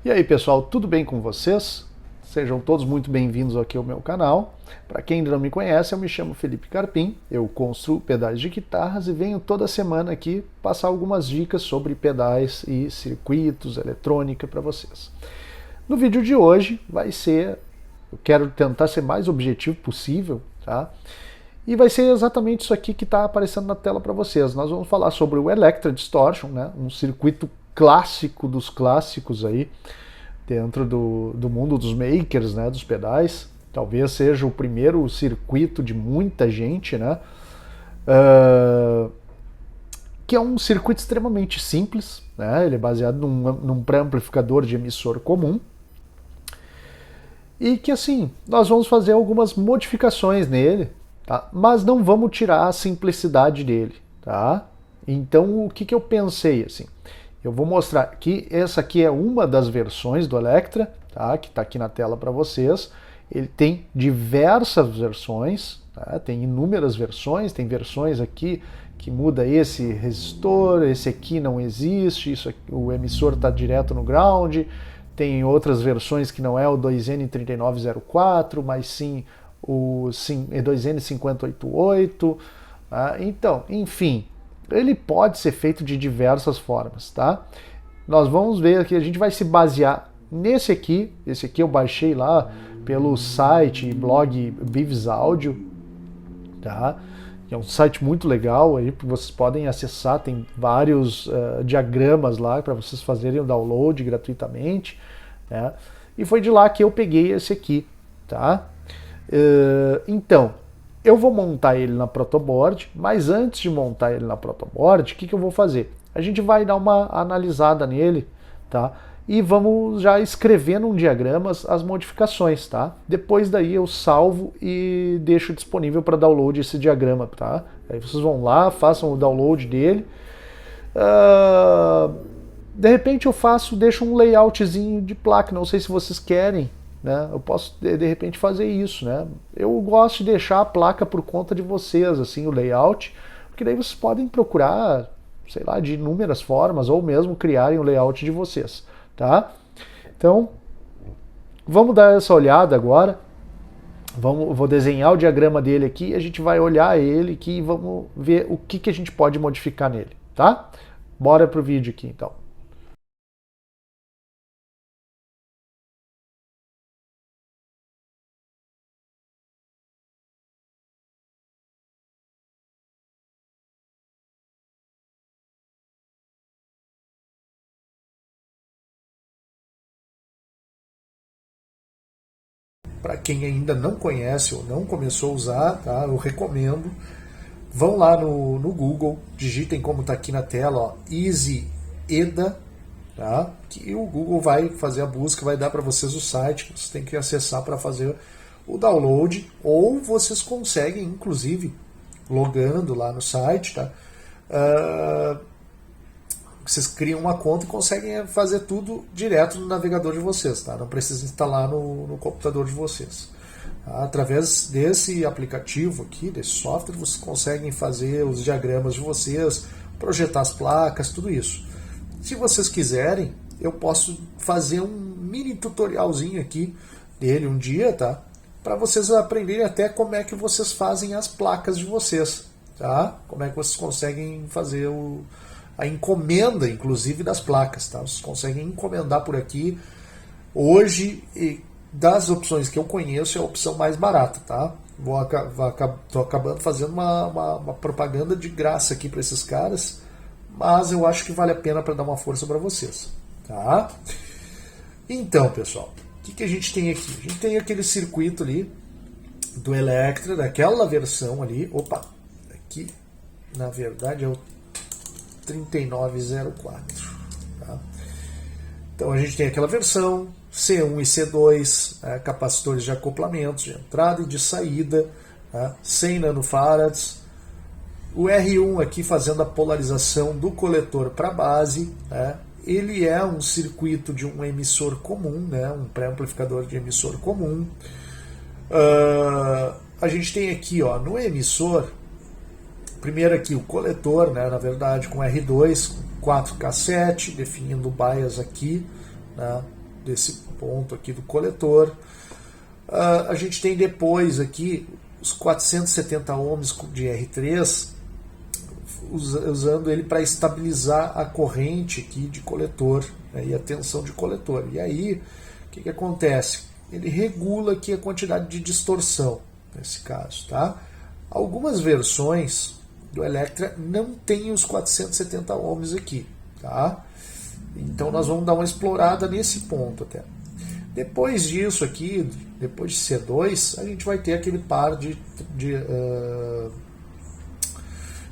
E aí pessoal, tudo bem com vocês? Sejam todos muito bem-vindos aqui ao meu canal. Para quem ainda não me conhece, eu me chamo Felipe Carpim, eu construo pedais de guitarras e venho toda semana aqui passar algumas dicas sobre pedais e circuitos, eletrônica para vocês. No vídeo de hoje eu quero tentar ser mais objetivo possível, tá? E vai ser exatamente isso aqui que está aparecendo na tela para vocês. Nós vamos falar sobre o Electra Distortion, né? Um circuito clássico dos clássicos aí, dentro do mundo dos makers, né? Dos pedais. Talvez seja o primeiro circuito de muita gente, né? Que é um circuito extremamente simples, né? Ele é baseado num pré-amplificador de emissor comum. E que assim, nós vamos fazer algumas modificações nele, tá? Mas não vamos tirar a simplicidade dele, tá? Então o que eu pensei assim? Eu vou mostrar que essa aqui é uma das versões do Electra, tá? Que está aqui na tela para vocês. Ele tem diversas versões, tá? Tem inúmeras versões, tem versões aqui que muda esse resistor, esse aqui não existe, isso aqui, o emissor está direto no ground. Tem outras versões que não é o 2N3904, mas sim o 2N5088. Então, enfim, ele pode ser feito de diversas formas, tá? Nós vamos ver aqui, a gente vai se basear nesse aqui. Esse aqui eu baixei lá pelo site blog Beavis Audio, tá? É um site muito legal aí que vocês podem acessar, tem vários diagramas lá para vocês fazerem o download gratuitamente, né? E foi de lá que eu peguei esse aqui, tá? Então, eu vou montar ele na protoboard, mas antes de montar ele na protoboard, o que eu vou fazer? A gente vai dar uma analisada nele, tá? E vamos já escrever num diagrama as modificações, tá? Depois daí eu salvo e deixo disponível para download esse diagrama, tá? Aí vocês vão lá, façam o download dele. De repente eu deixo um layoutzinho de placa, não sei se vocês querem, né? Eu posso de repente fazer isso, né? Eu gosto de deixar a placa por conta de vocês, assim, o layout, porque daí vocês podem procurar, sei lá, de inúmeras formas, ou mesmo criarem o layout de vocês, tá? Então, vamos dar essa olhada agora. Vou desenhar o diagrama dele aqui, a gente vai olhar ele aqui e vamos ver o que a gente pode modificar nele, tá? Bora pro vídeo aqui, então. Para quem ainda não conhece ou não começou a usar, tá? Eu recomendo. Vão lá no Google, digitem como está aqui na tela, ó, Easy EDA, tá? Que o Google vai fazer a busca, vai dar para vocês o site que vocês têm que acessar para fazer o download, ou vocês conseguem, inclusive, logando lá no site, tá? Vocês criam uma conta e conseguem fazer tudo direto no navegador de vocês, tá? Não precisa instalar no computador de vocês. Tá? Através desse aplicativo aqui, desse software, vocês conseguem fazer os diagramas de vocês, projetar as placas, tudo isso. Se vocês quiserem, eu posso fazer um mini tutorialzinho aqui dele um dia, tá? Para vocês aprenderem até como é que vocês fazem as placas de vocês, tá? Como é que vocês conseguem fazer a encomenda, inclusive, das placas, tá? Vocês conseguem encomendar por aqui. Hoje, das opções que eu conheço, é a opção mais barata, tá? Tô acabando fazendo uma propaganda de graça aqui para esses caras, mas eu acho que vale a pena para dar uma força para vocês, tá? Então, pessoal, o que a gente tem aqui? A gente tem aquele circuito ali do Electra, daquela versão ali. Opa, aqui na verdade é o 3904. Tá? Então a gente tem aquela versão C1 e C2, capacitores de acoplamento, de entrada e de saída, 100 nanofarads. O R1 aqui fazendo a polarização do coletor para a base. Ele é um circuito de um emissor comum, um pré-amplificador de emissor comum. A gente tem aqui, ó, no emissor, primeiro aqui o coletor, na verdade com R2, 4K7, definindo o bias aqui, desse ponto aqui do coletor. A gente tem depois aqui os 470 ohms de R3, usando ele para estabilizar a corrente aqui de coletor, né, e a tensão de coletor. E aí, o que acontece? Ele regula aqui a quantidade de distorção, nesse caso. Tá? Algumas versões do Electra não tem os 470 ohms aqui. Tá? Então nós vamos dar uma explorada nesse ponto até. Depois disso aqui, depois de C2, a gente vai ter aquele par de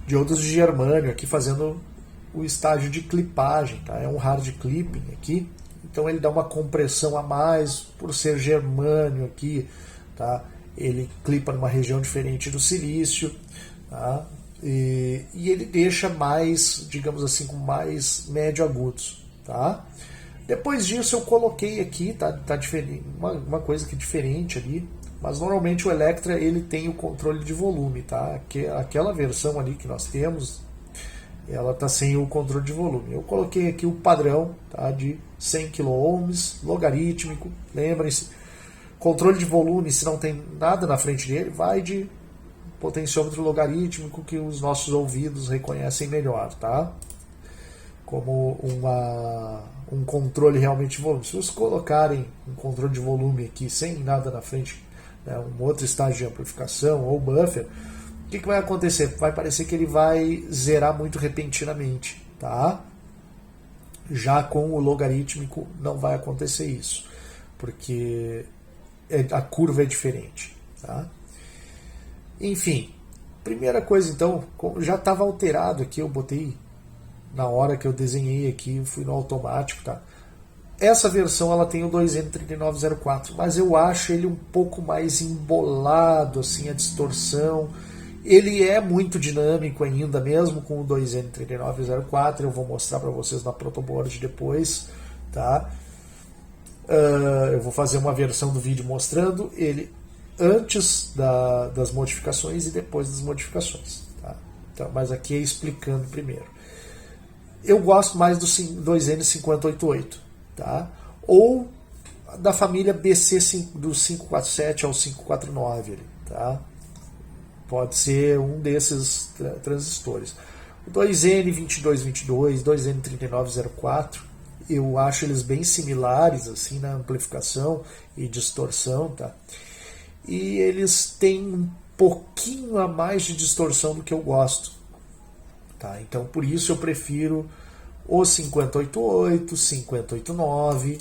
diodos de germânio aqui fazendo o estágio de clipagem. Tá? É um hard clipping aqui, então ele dá uma compressão a mais por ser germânio aqui. Tá? Ele clipa numa região diferente do silício. Tá? E ele deixa mais, digamos assim, com mais médio agudos. Tá? Depois disso eu coloquei aqui, tá diferente, uma coisa que é diferente ali, mas normalmente o Electra ele tem o controle de volume, tá? Aquela versão ali que nós temos, ela tá sem o controle de volume. Eu coloquei aqui o padrão, tá? De 100 kΩ, logarítmico, lembrem-se, controle de volume, se não tem nada na frente dele, vai de potenciômetro logarítmico que os nossos ouvidos reconhecem melhor, tá? Como um controle realmente de volume. Se vocês colocarem um controle de volume aqui sem nada na frente, né, um outro estágio de amplificação ou buffer, o que vai acontecer? Vai parecer que ele vai zerar muito repentinamente. Tá? Já com o logarítmico não vai acontecer isso, porque a curva é diferente. Tá? Enfim, primeira coisa então, já estava alterado aqui, eu botei na hora que eu desenhei aqui, fui no automático, tá? Essa versão ela tem o 2N3904, mas eu acho ele um pouco mais embolado, assim, a distorção. Ele é muito dinâmico ainda, mesmo com o 2N3904, eu vou mostrar para vocês na protoboard depois, tá? Eu vou fazer uma versão do vídeo mostrando ele antes das modificações e depois das modificações, tá? Então, mas aqui é explicando primeiro. Eu gosto mais do 2N5088, tá? Ou da família BC do 547 ao 549, tá? Pode ser um desses transistores. O 2N2222, 2N3904, eu acho eles bem similares assim na amplificação e distorção, tá? E eles têm um pouquinho a mais de distorção do que eu gosto. Tá, então por isso eu prefiro o 5088, 5089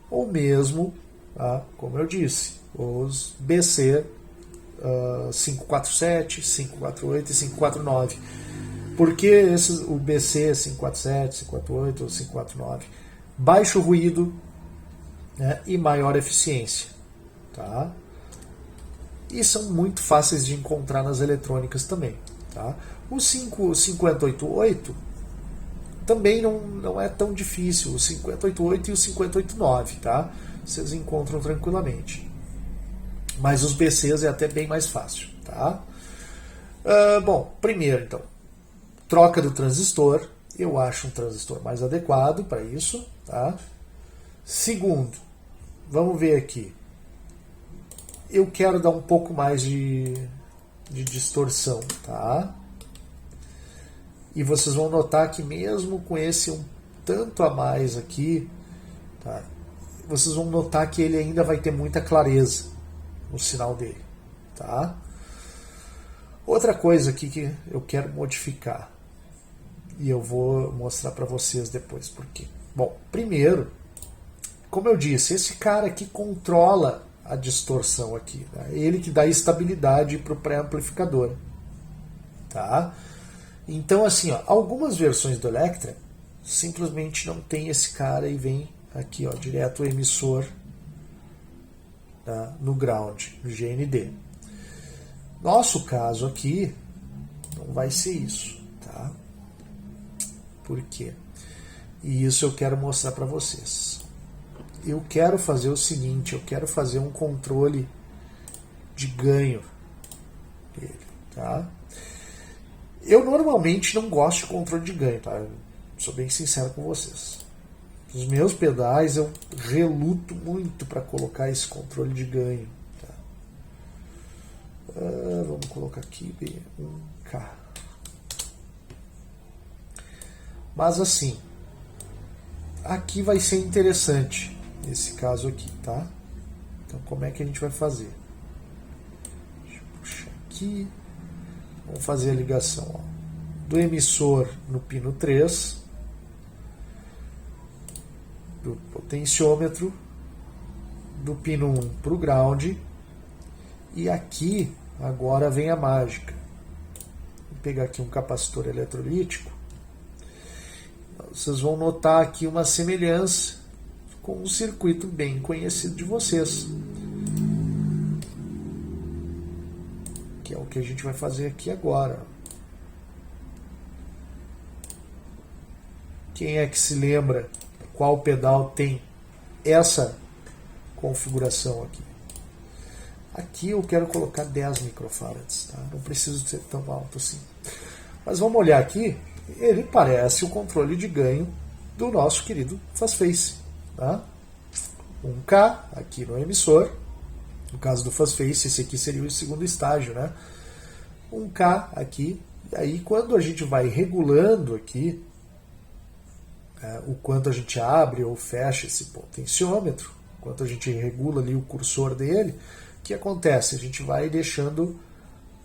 ou mesmo, tá, como eu disse, os BC 547, 548 e 549. Por que o BC 547, 548 ou 549? Baixo ruído, né, e maior eficiência. Tá? E são muito fáceis de encontrar nas eletrônicas também. Tá? O 5088 também não é tão difícil, o 5088 e o 5089, tá? Vocês encontram tranquilamente. Mas os BCs é até bem mais fácil, tá? Bom, primeiro então, troca do transistor, eu acho um transistor mais adequado para isso, tá? Segundo, vamos ver aqui, eu quero dar um pouco mais de distorção, tá? E vocês vão notar que mesmo com esse um tanto a mais aqui, tá? Vocês vão notar que ele ainda vai ter muita clareza no sinal dele, tá? Outra coisa aqui que eu quero modificar, e eu vou mostrar para vocês depois por quê. Bom, primeiro, como eu disse, esse cara aqui controla a distorção aqui, tá? Ele que dá estabilidade para o pré-amplificador, tá? Então, assim, ó, algumas versões do Electra simplesmente não tem esse cara e vem aqui, ó, direto o emissor, tá, no ground, no GND. Nosso caso aqui não vai ser isso, tá? Por quê? E isso eu quero mostrar para vocês. Eu quero fazer o seguinte, eu quero fazer um controle de ganho dele, tá? Eu normalmente não gosto de controle de ganho, tá? Eu sou bem sincero com vocês. Os meus pedais eu reluto muito para colocar esse controle de ganho. Tá? Vamos colocar aqui B1K. Mas assim, aqui vai ser interessante nesse caso aqui, tá? Então como é que a gente vai fazer? Deixa eu puxar aqui. Vamos fazer a ligação, ó, do emissor no pino 3, do potenciômetro, do pino 1 para o ground, e aqui agora vem a mágica. Vou pegar aqui um capacitor eletrolítico. Vocês vão notar aqui uma semelhança com um circuito bem conhecido de vocês, que é o que a gente vai fazer aqui agora. Quem é que se lembra qual pedal tem essa configuração aqui? Aqui eu quero colocar 10 microfarads, tá? Não preciso ser tão alto assim. Mas vamos olhar aqui, ele parece o controle de ganho do nosso querido Fuzz-Face. Tá? 1K aqui no emissor, no caso do Fuzz-Face, esse aqui seria o segundo estágio, né? 1K aqui, e aí quando a gente vai regulando aqui, o quanto a gente abre ou fecha esse potenciômetro, quanto a gente regula ali o cursor dele, o que acontece? A gente vai deixando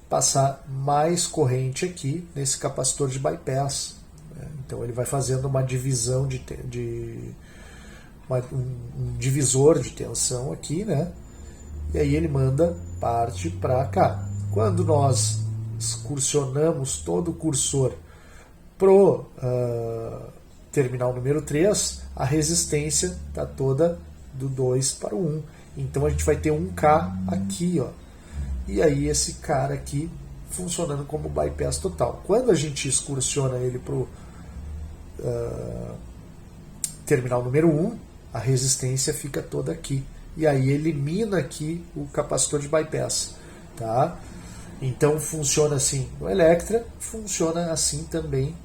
passar mais corrente aqui nesse capacitor de bypass. Né? Então ele vai fazendo uma divisão um divisor de tensão aqui, né? E aí ele manda parte para cá. Quando nós excursionamos todo o cursor pro terminal número 3, a resistência está toda do 2 para o 1. Então a gente vai ter 1K aqui, ó. E aí esse cara aqui funcionando como bypass total. Quando a gente excursiona ele para o terminal número 1, a resistência fica toda aqui. E aí elimina aqui o capacitor de bypass. Tá? Então funciona assim no Electra, funciona assim também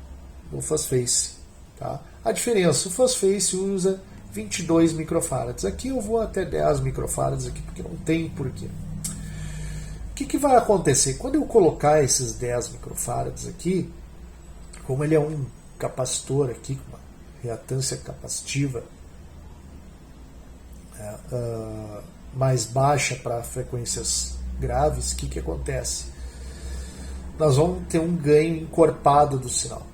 no Fuzz-Face. Tá? A diferença, o Fuzz-Face usa 22 microfarads. Aqui eu vou até 10 microfarads aqui, porque não tem porquê. O que vai acontecer? Quando eu colocar esses 10 microfarads aqui, como ele é um capacitor aqui, com uma reatância capacitiva mais baixa para frequências graves, o que acontece? Nós vamos ter um ganho encorpado do sinal.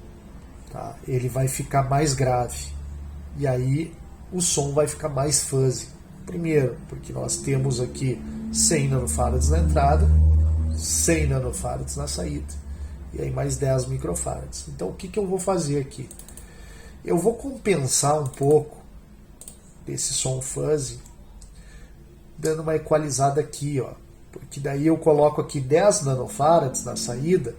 Tá? Ele vai ficar mais grave. E aí o som vai ficar mais fuzzy. Primeiro, porque nós temos aqui 100 nanofarads na entrada, 100 nanofarads na saída, e aí mais 10 microfarads. Então o que eu vou fazer aqui? Eu vou compensar um pouco desse som fuzzy, dando uma equalizada aqui, ó, porque daí eu coloco aqui 10 nanofarads na saída,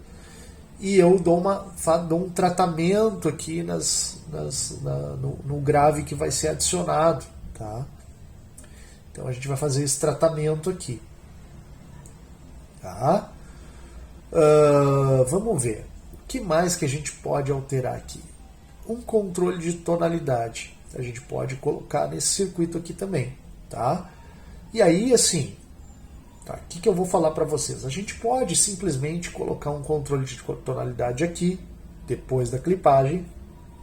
e eu dou um tratamento aqui no grave que vai ser adicionado. Tá? Então a gente vai fazer esse tratamento aqui. Tá? Vamos ver. O que mais que a gente pode alterar aqui? Um controle de tonalidade. A gente pode colocar nesse circuito aqui também. Tá? E aí, assim, tá, o que eu vou falar para vocês? A gente pode simplesmente colocar um controle de tonalidade aqui, depois da clipagem.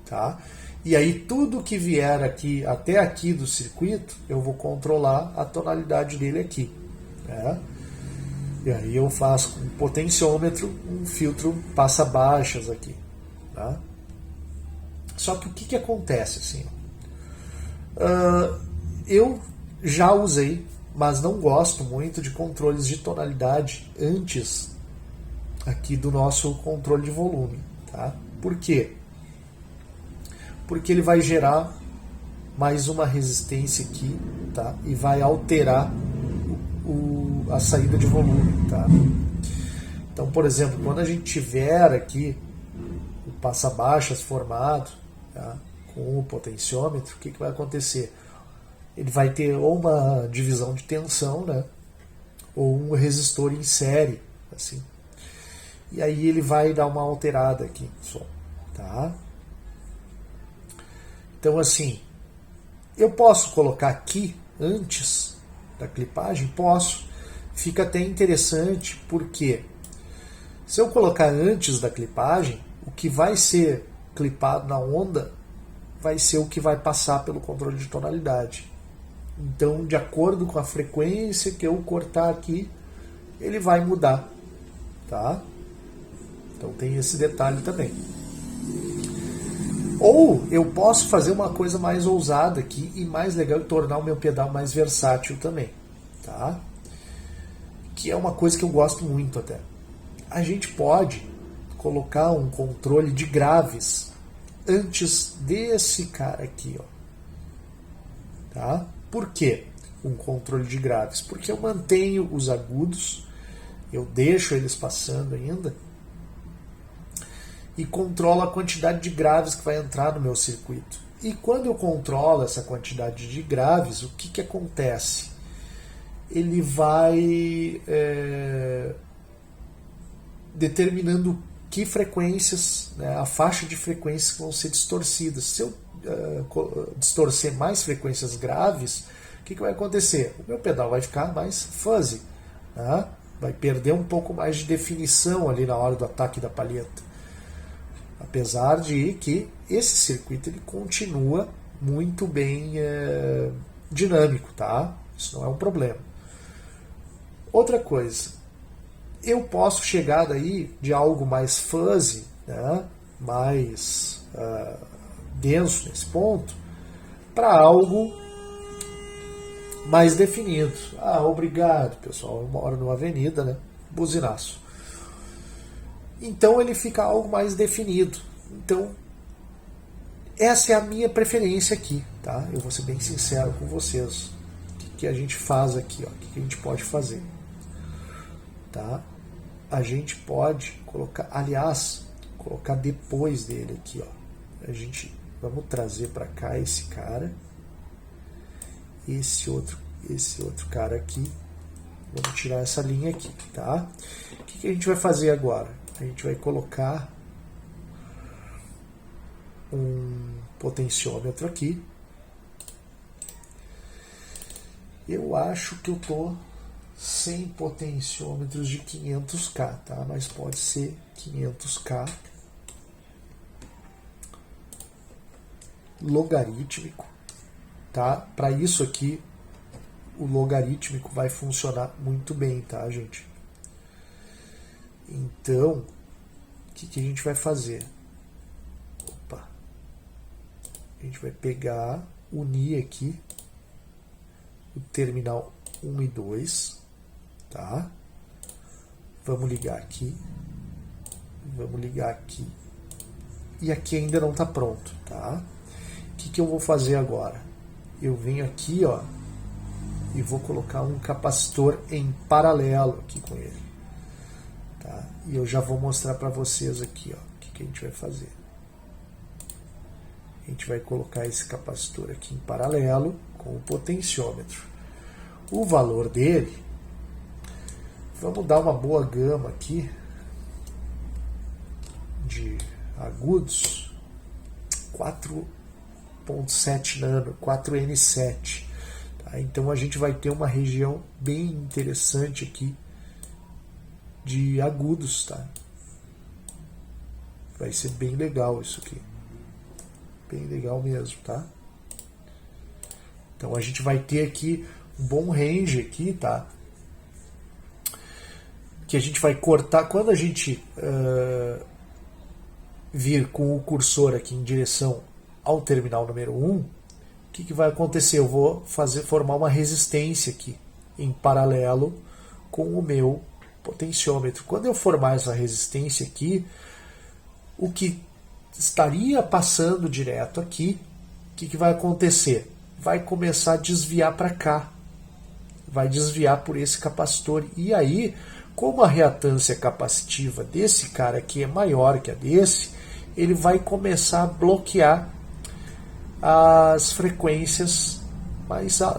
Tá? E aí tudo que vier aqui, até aqui do circuito, eu vou controlar a tonalidade dele aqui. Né? E aí eu faço com um potenciômetro, um filtro passa-baixas aqui. Tá? Só que o que acontece? Assim, eu já usei, mas não gosto muito de controles de tonalidade antes aqui do nosso controle de volume. Tá? Por quê? Porque ele vai gerar mais uma resistência aqui, tá? E vai alterar a saída de volume, tá? Então, por exemplo, quando a gente tiver aqui o passa-baixas formado, tá? Com o potenciômetro, o que vai acontecer? Ele vai ter ou uma divisão de tensão, né? Ou um resistor em série, assim. E aí ele vai dar uma alterada aqui no som, tá? Então, assim, Eu posso colocar aqui antes da clipagem? Posso. Fica até interessante, porque se eu colocar antes da clipagem, o que vai ser clipado na onda vai ser o que vai passar pelo controle de tonalidade. Então, de acordo com a frequência que eu cortar aqui, ele vai mudar, tá? Então tem esse detalhe também. Ou eu posso fazer uma coisa mais ousada aqui e mais legal e tornar o meu pedal mais versátil também, tá? Que é uma coisa que eu gosto muito até. A gente pode colocar um controle de graves antes desse cara aqui, ó. Tá? Por quê? Um controle de graves? Porque eu mantenho os agudos, eu deixo eles passando ainda e controlo a quantidade de graves que vai entrar no meu circuito. E quando eu controlo essa quantidade de graves, o que acontece? Ele vai determinando que frequências, né, a faixa de frequências que vão ser distorcidas. Se eu distorcer mais frequências graves, o que vai acontecer? O meu pedal vai ficar mais fuzzy, né? Vai perder um pouco mais de definição ali na hora do ataque da palheta. Apesar de que esse circuito ele continua muito bem dinâmico, tá? Isso não é um problema. Outra coisa, eu posso chegar daí de algo mais fuzzy, né? Mais denso nesse ponto, para algo mais definido. Ah, obrigado, pessoal. Eu moro numa avenida, né? Buzinaço. Então ele fica algo mais definido. Então, essa é a minha preferência aqui, tá? Eu vou ser bem sincero com vocês. O que a gente faz aqui, ó? O que a gente pode fazer? Tá? A gente pode colocar, aliás, colocar depois dele aqui, ó. Vamos trazer para cá esse cara, esse outro cara aqui. Vamos tirar essa linha aqui, tá? O que a gente vai fazer agora? A gente vai colocar um potenciômetro aqui. Eu acho que eu tô sem potenciômetros de 500K, tá? Mas pode ser 500K logarítmico, tá? Para isso aqui, o logarítmico vai funcionar muito bem, tá, gente? Então, o que a gente vai fazer? Opa! A gente vai pegar, unir aqui o terminal 1 e 2, tá? Vamos ligar aqui. Vamos ligar aqui. E aqui ainda não está pronto, tá? O que eu vou fazer agora? Eu venho aqui, ó, e vou colocar um capacitor em paralelo aqui com ele. Tá? E eu já vou mostrar para vocês aqui, ó, o que a gente vai fazer. A gente vai colocar esse capacitor aqui em paralelo com o potenciômetro. O valor dele, vamos dar uma boa gama aqui de agudos, 4.7 nano, 4N7. Tá? Então a gente vai ter uma região bem interessante aqui de agudos, tá? Vai ser bem legal isso aqui. Bem legal mesmo, tá? Então a gente vai ter aqui um bom range aqui, tá? Que a gente vai cortar, quando a gente vir com o cursor aqui em direção ao terminal número 1, o que vai acontecer? Eu vou formar uma resistência aqui, em paralelo com o meu potenciômetro. Quando eu formar essa resistência aqui, o que estaria passando direto aqui, o que vai acontecer? Vai começar a desviar para cá. Vai desviar por esse capacitor. E aí, como a reatância capacitiva desse cara aqui é maior que a desse, ele vai começar a bloquear as frequências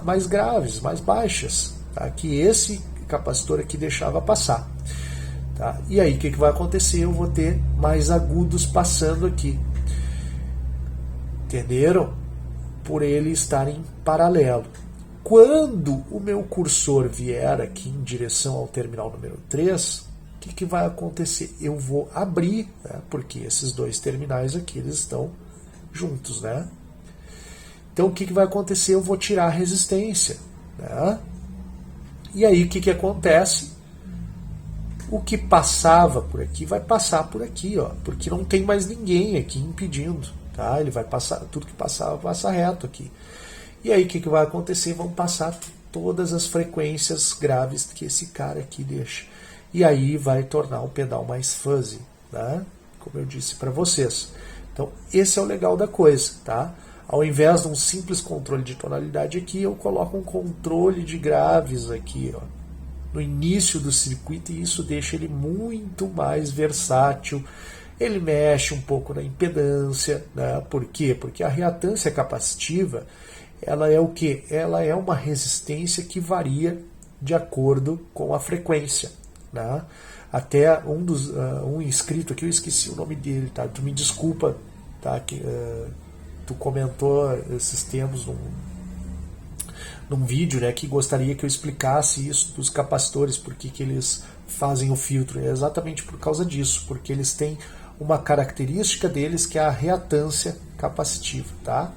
mais graves, mais baixas, tá? Que esse capacitor aqui deixava passar. Tá? E aí o que vai acontecer? Eu vou ter mais agudos passando aqui. Entenderam? por ele estar em paralelo. Quando o meu cursor vier aqui em direção ao terminal número 3, o que vai acontecer? Eu vou abrir, né, porque esses dois terminais aqui eles estão juntos, né? Então o que vai acontecer? Eu vou tirar a resistência, né? E aí o que acontece? O que passava por aqui vai passar por aqui, ó, porque não tem mais ninguém aqui impedindo, tá? Ele vai passar, tudo que passava passa reto aqui. E aí o que vai acontecer? Vão passar todas as frequências graves que esse cara aqui deixa. E aí vai tornar o pedal mais fuzzy, né? Como eu disse para vocês. Então esse é o legal da coisa, tá? Ao invés de um simples controle de tonalidade aqui, eu coloco um controle de graves aqui, ó, no início do circuito, e isso deixa ele muito mais versátil. Ele mexe um pouco na impedância, né? Por quê? Porque a reatância capacitiva, ela é o quê? Ela é uma resistência que varia de acordo com a frequência, né? Até um inscrito aqui, eu esqueci o nome dele, tá? Tu me desculpa, tá? Que, tu comentou esses termos num vídeo, né, que gostaria que eu explicasse isso dos capacitores, por que eles fazem o filtro. É exatamente por causa disso, porque eles têm uma característica deles que é a reatância capacitiva, tá?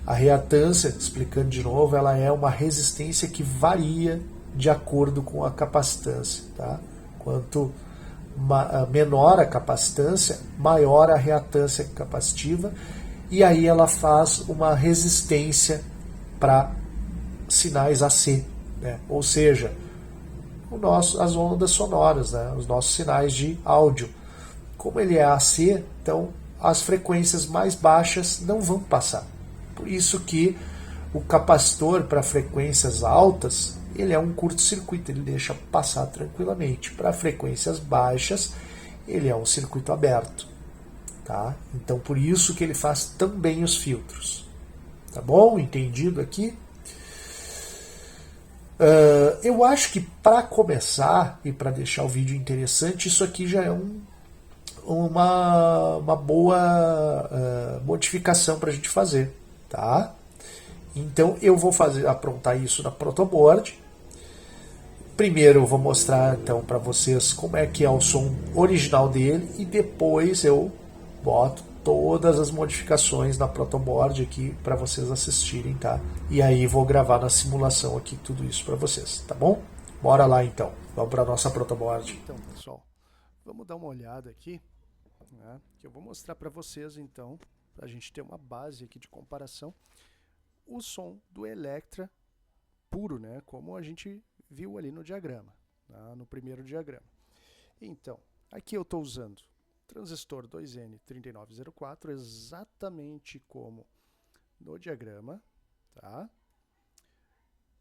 A reatância, explicando de novo, ela é uma resistência que varia de acordo com a capacitância, tá? Quanto menor a capacitância, maior a reatância capacitiva, e aí ela faz uma resistência para sinais AC, né? Ou seja, as ondas sonoras, né? Os nossos sinais de áudio. Como ele é AC, então as frequências mais baixas não vão passar. Por isso que o capacitor para frequências altas, ele é um curto-circuito, ele deixa passar tranquilamente. Para frequências baixas, ele é um circuito aberto, tá? Então por isso que ele faz também os filtros. Tá bom? Entendido aqui? Eu acho que para começar e para deixar o vídeo interessante, isso aqui já é uma boa modificação para a gente fazer, tá? Então eu vou aprontar isso na protoboard. Primeiro eu vou mostrar então para vocês como é que é o som original dele e depois eu boto todas as modificações na protoboard aqui para vocês assistirem, tá? E aí vou gravar na simulação aqui tudo isso para vocês, tá bom? Bora lá então, vamos para nossa protoboard. Então pessoal, vamos dar uma olhada aqui, né, que eu vou mostrar para vocês então, para a gente ter uma base aqui de comparação, o som do Electra puro, né, como a gente viu ali no diagrama, tá? No primeiro diagrama. Então, aqui eu estou usando transistor 2N3904, exatamente como no diagrama, tá?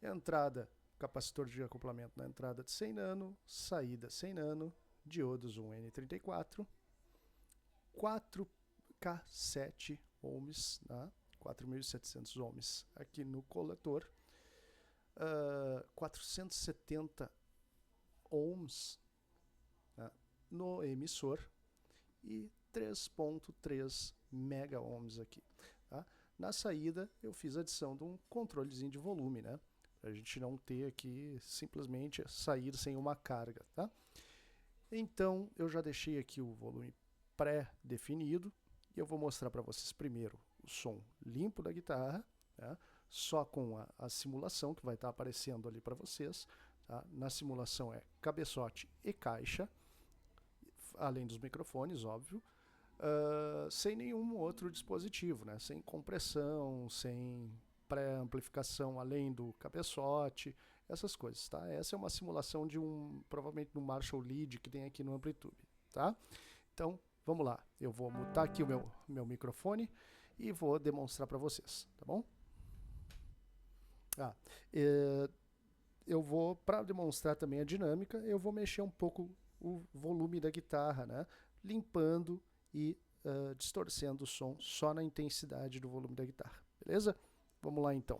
Entrada, capacitor de acoplamento na entrada de 100 nano, saída 100 nano, diodos 1N34, 4K7 ohms, tá? 4.700 ohms aqui no coletor, 470 ohms, tá, no emissor, e 3.3 mega ohms aqui, tá? Na saída eu fiz a adição de um controlezinho de volume, né? Para a gente não ter aqui simplesmente sair sem uma carga, tá? Então eu já deixei aqui o volume pré-definido e eu vou mostrar para vocês primeiro o som limpo da guitarra, tá? Só com a simulação que vai estar aparecendo ali para vocês, tá? Na simulação é cabeçote e caixa, além dos microfones, óbvio, sem nenhum outro dispositivo, né? Sem compressão, sem pré-amplificação além do cabeçote, essas coisas, tá? Essa é uma simulação de provavelmente no Marshall Lead que tem aqui no Amplitude, tá? Então, vamos lá. Eu vou mutar aqui o meu microfone e vou demonstrar para vocês, tá bom? Eu vou, para demonstrar também a dinâmica, eu vou mexer um pouco o volume da guitarra, né? Limpando e distorcendo o som só na intensidade do volume da guitarra, beleza? Vamos lá então.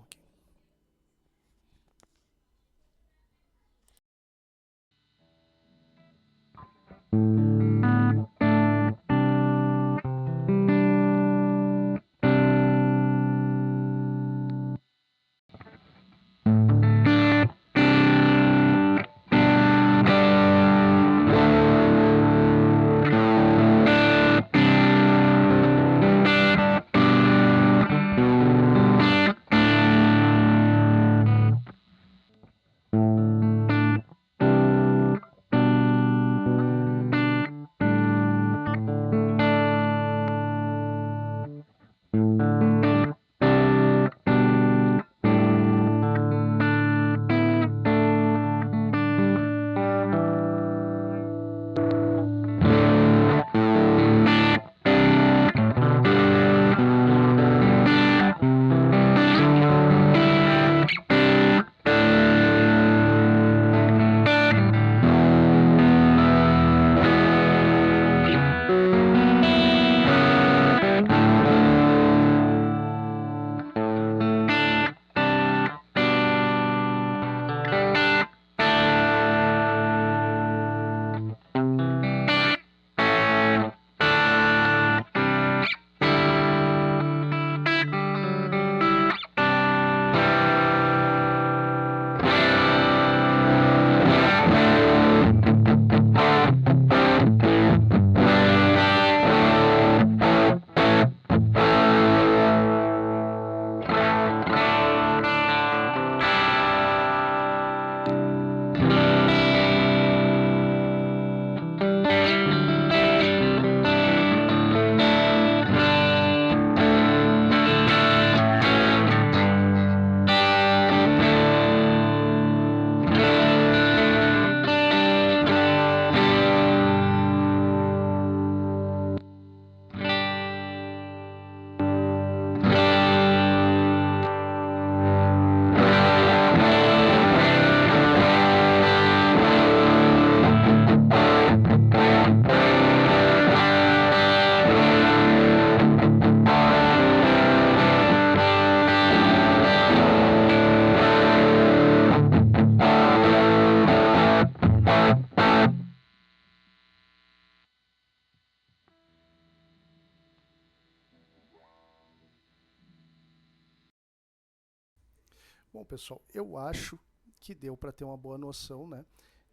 Bom, pessoal, eu acho que deu para ter uma boa noção, né,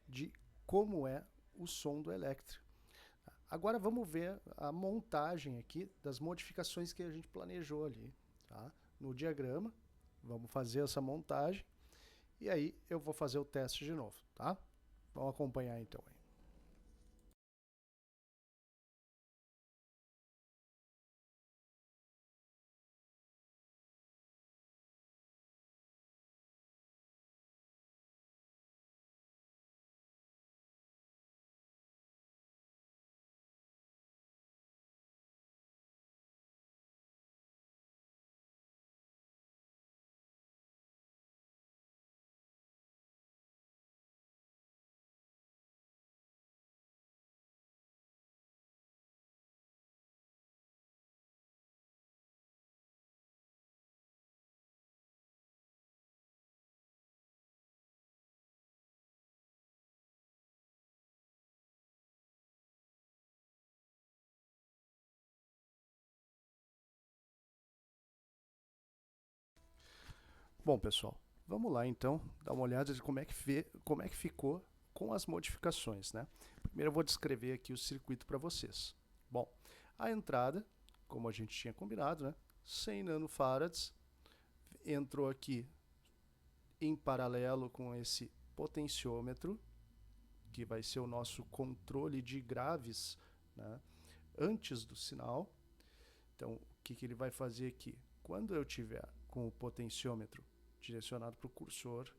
de como é o som do Electra. Agora vamos ver a montagem aqui das modificações que a gente planejou ali, tá? No diagrama, vamos fazer essa montagem e aí eu vou fazer o teste de novo, tá? Vamos acompanhar então aí. Bom, pessoal, vamos lá então dar uma olhada de como é que ficou com as modificações, né? Primeiro eu vou descrever aqui o circuito para vocês. Bom, a entrada, como a gente tinha combinado, né? 100 nanofarads, entrou aqui em paralelo com esse potenciômetro, que vai ser o nosso controle de graves, né, antes do sinal. Então, o que ele vai fazer aqui? Quando eu tiver com o potenciômetro direcionado para o cursor,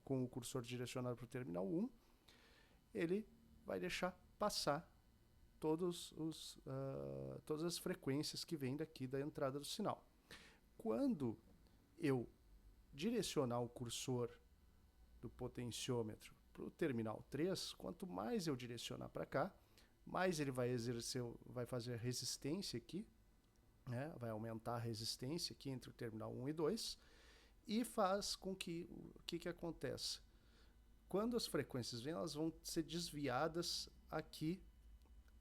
com o cursor direcionado para o terminal 1, ele vai deixar passar todas as frequências que vêm daqui da entrada do sinal. Quando eu direcionar o cursor do potenciômetro para o terminal 3, quanto mais eu direcionar para cá, mais ele vai fazer a resistência aqui, né? Vai aumentar a resistência aqui entre o terminal 1 e 2, e faz com que o que acontece? Quando as frequências vêm, elas vão ser desviadas aqui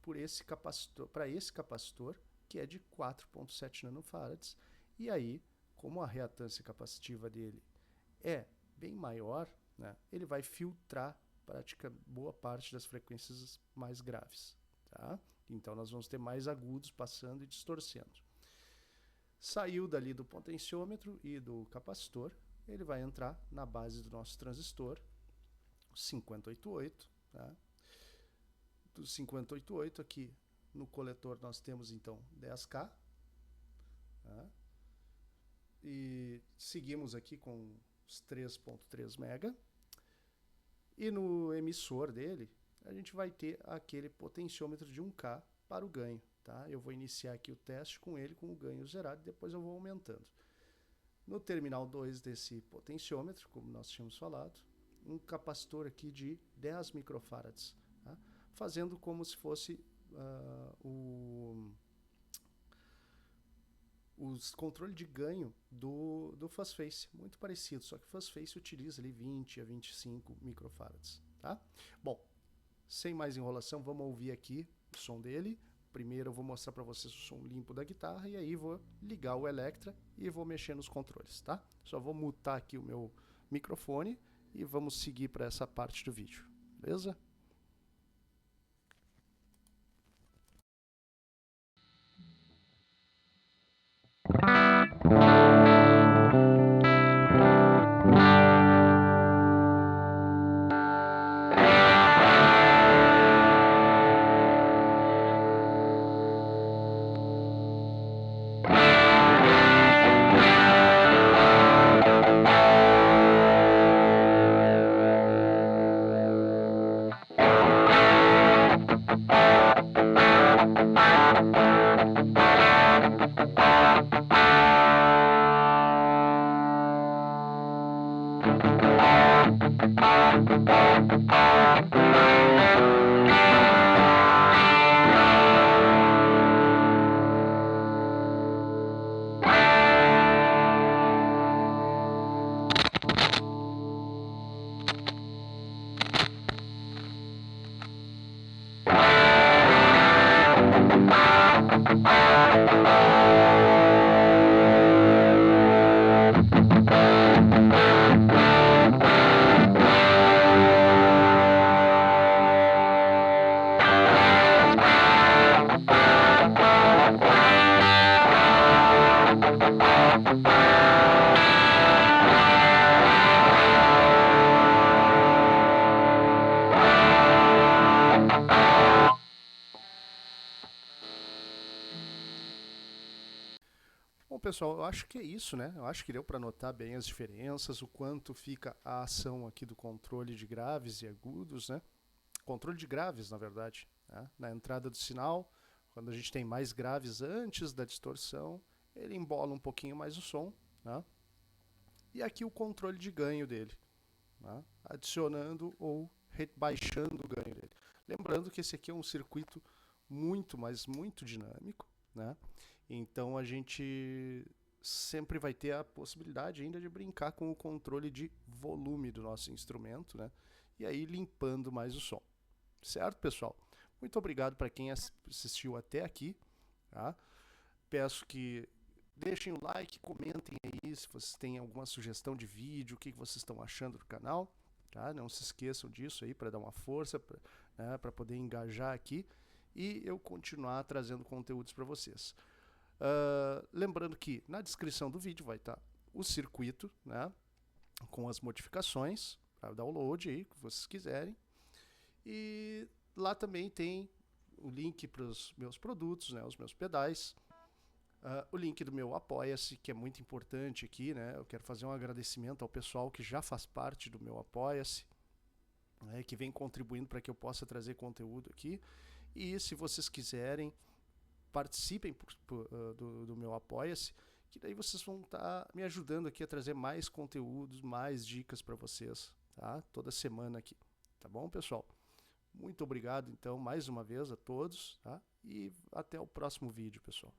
por esse capacitor, para esse capacitor, que é de 4,7 nanofarads, e aí, como a reatância capacitiva dele é bem maior, né, ele vai filtrar boa parte das frequências mais graves. Tá? Então nós vamos ter mais agudos passando e distorcendo. Saiu dali do potenciômetro e do capacitor, ele vai entrar na base do nosso transistor, 588. Tá? Do 588 aqui no coletor nós temos então 10K. Tá? E seguimos aqui com os 3.3 mega. E no emissor dele, a gente vai ter aquele potenciômetro de 1K para o ganho. Tá? Eu vou iniciar aqui o teste com ele com o ganho zerado e depois eu vou aumentando. No terminal 2 desse potenciômetro, como nós tínhamos falado, um capacitor aqui de 10 microfarads, tá? Fazendo como se fosse os controle de ganho do Fuzz-Face, muito parecido, só que o Fuzz-Face utiliza ali 20 a 25 microfarads. Tá? Bom, sem mais enrolação, vamos ouvir aqui o som dele. Primeiro eu vou mostrar para vocês o som limpo da guitarra e aí vou ligar o Electra e vou mexer nos controles, tá? Só vou mutar aqui o meu microfone e vamos seguir para essa parte do vídeo, beleza? pessoal, eu acho que é isso, né? Eu acho que deu para notar bem as diferenças, o quanto fica a ação aqui do controle de graves e agudos, né? Controle de graves, na verdade, né? Na entrada do sinal, quando a gente tem mais graves antes da distorção, ele embola um pouquinho mais o som, né? E aqui o controle de ganho dele, né? Adicionando ou baixando o ganho dele. Lembrando que esse aqui é um circuito muito, mas muito dinâmico, né? Então a gente sempre vai ter a possibilidade ainda de brincar com o controle de volume do nosso instrumento, né? E aí limpando mais o som. Certo, pessoal? Muito obrigado para quem assistiu até aqui, tá? Peço que deixem o like, comentem aí se vocês têm alguma sugestão de vídeo, o que vocês estão achando do canal, tá? Não se esqueçam disso aí para dar uma força, né, para poder engajar aqui e eu continuar trazendo conteúdos para vocês. Lembrando que na descrição do vídeo vai estar o circuito, né, com as modificações para download aí, que vocês quiserem. E lá também tem o link para os meus produtos, né, os meus pedais. O link do meu Apoia-se, que é muito importante aqui, né? Eu quero fazer um agradecimento ao pessoal que já faz parte do meu Apoia-se, né, que vem contribuindo para que eu possa trazer conteúdo aqui. E se vocês quiserem, participem do meu Apoia-se, que daí vocês vão estar me ajudando aqui a trazer mais conteúdos, mais dicas para vocês, tá? Toda semana aqui, tá bom, pessoal? Muito obrigado, então, mais uma vez a todos, tá? E até o próximo vídeo, pessoal.